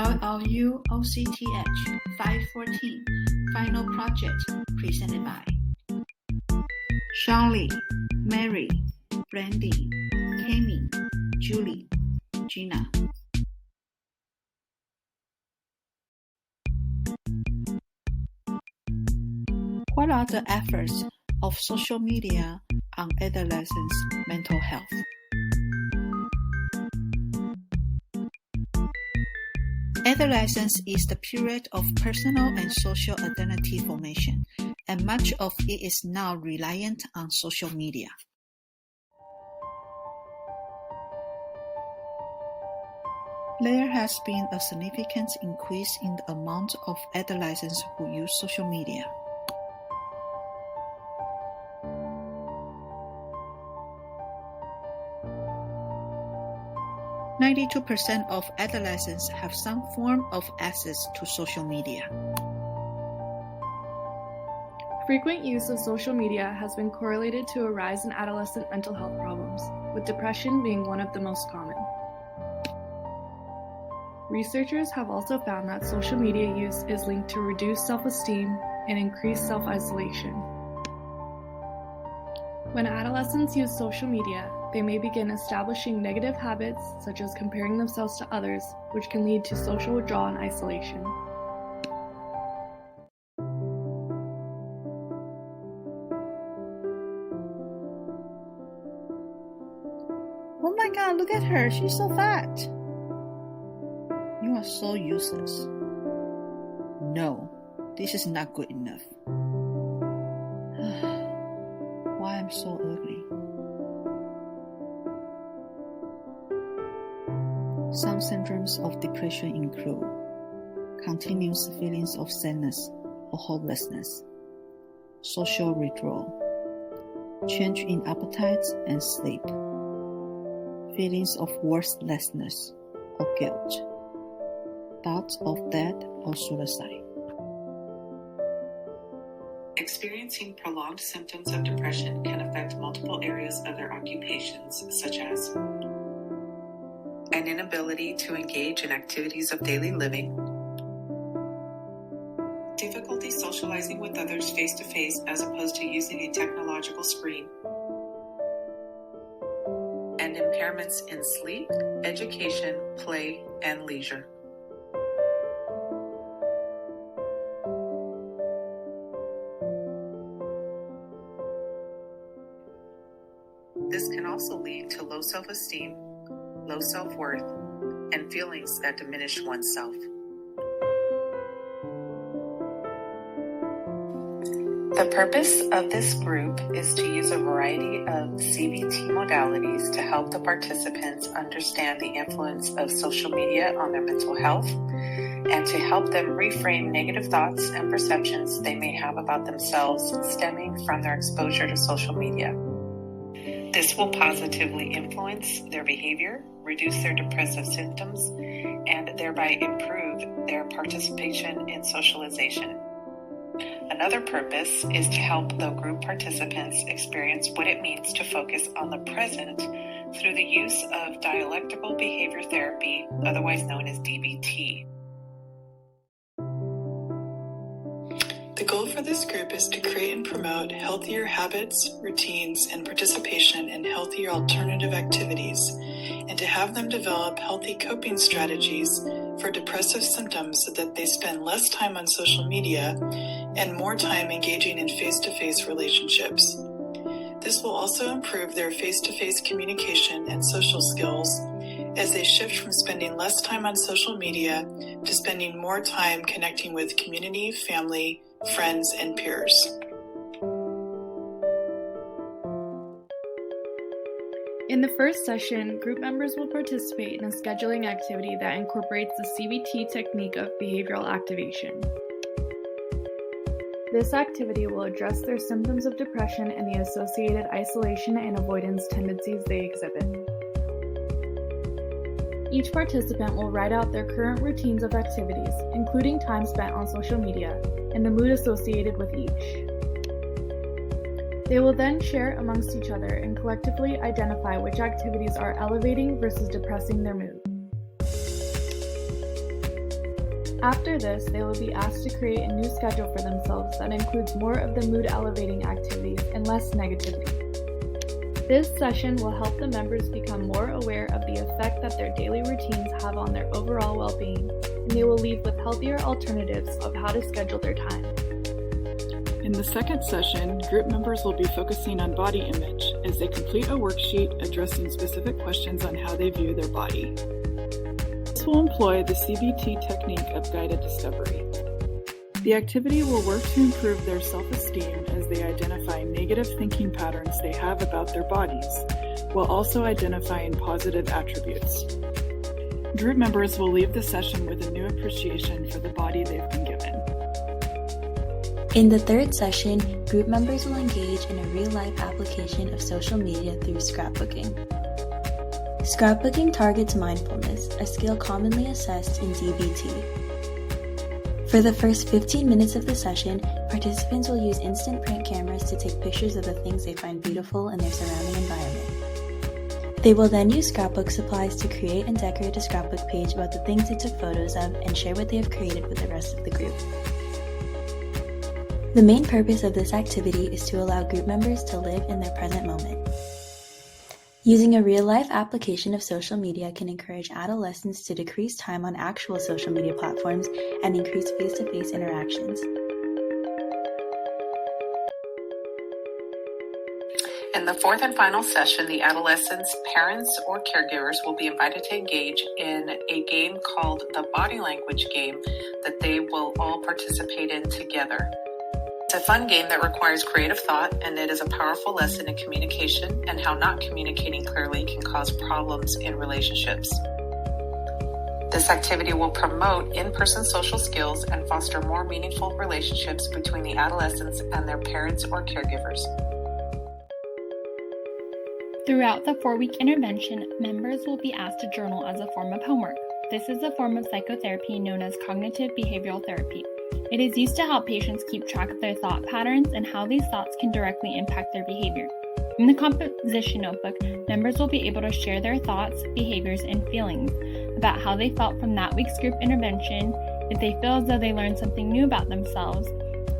LLU OCTH 514 Final Project presented by Charlie, Mary, Brandy, Kami, Julie, Gina. What are the efforts of social media on adolescents' mental health? Adolescence is the period of personal and social identity formation, and much of it is now reliant on social media. There has been a significant increase in the amount of adolescents who use social media. %92% of adolescents have some form of access to social media. Frequent use of social media has been correlated to a rise in adolescent mental health problems, with depression being one of the most common. Researchers have also found that social media use is linked to reduced self-esteem and increased self-isolation. When adolescents use social media, they may begin establishing negative habits such as comparing themselves to others, which can lead to social withdrawal and isolation. Oh my god, look at her, she's so fat. You are so useless. No, this is not good enough. Why I'm so ugly? Some symptoms of depression include continuous feelings of sadness or hopelessness, social withdrawal, change in appetite and sleep, feelings of worthlessness or guilt, thoughts of death or suicide. Experiencing prolonged symptoms of depression can affect multiple areas of their occupations, such as an inability to engage in activities of daily living, difficulty socializing with others face-to-face as opposed to using a technological screen, and impairments in sleep, education, play, and leisure. This can also lead to low self-esteem, low self-worth, and feelings that diminish oneself. The purpose of this group is to use a variety of CBT modalities to help the participants understand the influence of social media on their mental health and to help them reframe negative thoughts and perceptions they may have about themselves stemming from their exposure to social media. This will positively influence their behavior, reduce their depressive symptoms, and thereby improve their participation in socialization. Another purpose is to help the group participants experience what it means to focus on the present through the use of dialectical behavior therapy, otherwise known as DBT. The goal for this group is to create and promote healthier habits, routines, and participation in healthier alternative activities, and to have them develop healthy coping strategies for depressive symptoms so that they spend less time on social media and more time engaging in face-to-face relationships. This will also improve their face-to-face communication and social skills as they shift from spending less time on social media to spending more time connecting with community, family, friends, and peers. In the first session, group members will participate in a scheduling activity that incorporates the CBT technique of behavioral activation. This activity will address their symptoms of depression and the associated isolation and avoidance tendencies they exhibit. Each participant will write out their current routines of activities, including time spent on social media, and the mood associated with each. They will then share amongst each other and collectively identify which activities are elevating versus depressing their mood. After this, they will be asked to create a new schedule for themselves that includes more of the mood-elevating activities and less negativity. This session will help the members become more aware of the effect that their daily routines have on their overall well-being, and they will leave with healthier alternatives of how to schedule their time. In the second session, group members will be focusing on body image as they complete a worksheet addressing specific questions on how they view their body. This will employ the CBT technique of guided discovery. The activity will work to improve their self-esteem as they identify negative thinking patterns they have about their bodies, while also identifying positive attributes. Group members will leave the session with a new appreciation for the body they've been given. In the third session, group members will engage in a real-life application of social media through scrapbooking. Scrapbooking targets mindfulness, a skill commonly assessed in DBT. For the first 15 minutes of the session, participants will use instant print cameras to take pictures of the things they find beautiful in their surrounding environment. They will then use scrapbook supplies to create and decorate a scrapbook page about the things they took photos of and share what they have created with the rest of the group. The main purpose of this activity is to allow group members to live in their present moment. Using a real-life application of social media can encourage adolescents to decrease time on actual social media platforms and increase face-to-face interactions. In the fourth and final session, the adolescents, parents, or caregivers will be invited to engage in a game called the Body Language Game that they will all participate in together. It's a fun game that requires creative thought, and it is a powerful lesson in communication and how not communicating clearly can cause problems in relationships. This activity will promote in-person social skills and foster more meaningful relationships between the adolescents and their parents or caregivers. Throughout the 4-week intervention, members will be asked to journal as a form of homework. This is a form of psychotherapy known as cognitive behavioral therapy. It is used to help patients keep track of their thought patterns and how these thoughts can directly impact their behavior. In the composition notebook, members will be able to share their thoughts, behaviors, and feelings about how they felt from that week's group intervention, if they feel as though they learned something new about themselves,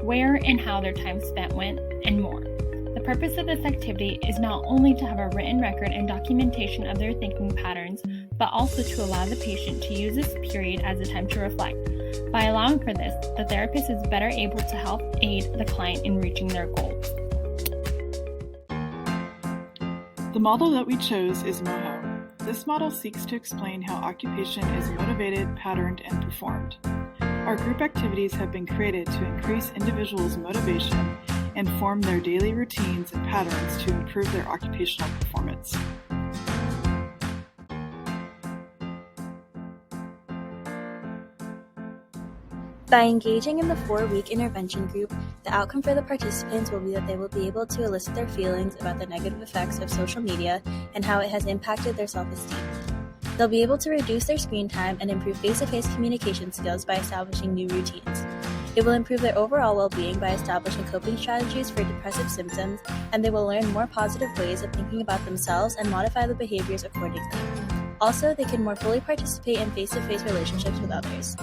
where and how their time spent went, and more. The purpose of this activity is not only to have a written record and documentation of their thinking patterns, but also to allow the patient to use this period as a time to reflect. By allowing for this, the therapist is better able to help aid the client in reaching their goals. The model that we chose is MOHO. This model seeks to explain how occupation is motivated, patterned, and performed. Our group activities have been created to increase individuals' motivation and form their daily routines and patterns to improve their occupational performance. By engaging in the 4-week intervention group, the outcome for the participants will be that they will be able to elicit their feelings about the negative effects of social media and how it has impacted their self-esteem. They'll be able to reduce their screen time and improve face-to-face communication skills by establishing new routines. It will improve their overall well-being by establishing coping strategies for depressive symptoms, and they will learn more positive ways of thinking about themselves and modify the behaviors accordingly. Also, they can more fully participate in face-to-face relationships with others.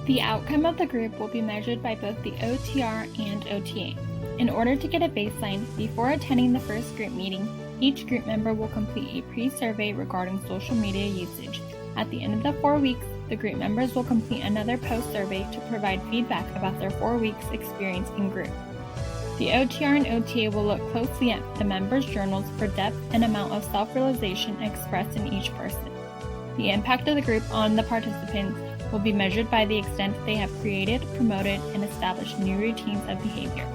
The outcome of the group will be measured by both the OTR and OTA. In order to get a baseline, before attending the first group meeting, each group member will complete a pre-survey regarding social media usage. At the end of the 4 weeks, the group members will complete another post-survey to provide feedback about their 4 weeks experience in group. The OTR and OTA will look closely at the members' journals for depth and amount of self-realization expressed in each person. The impact of the group on the participants will be measured by the extent they have created, promoted, and established new routines of behavior.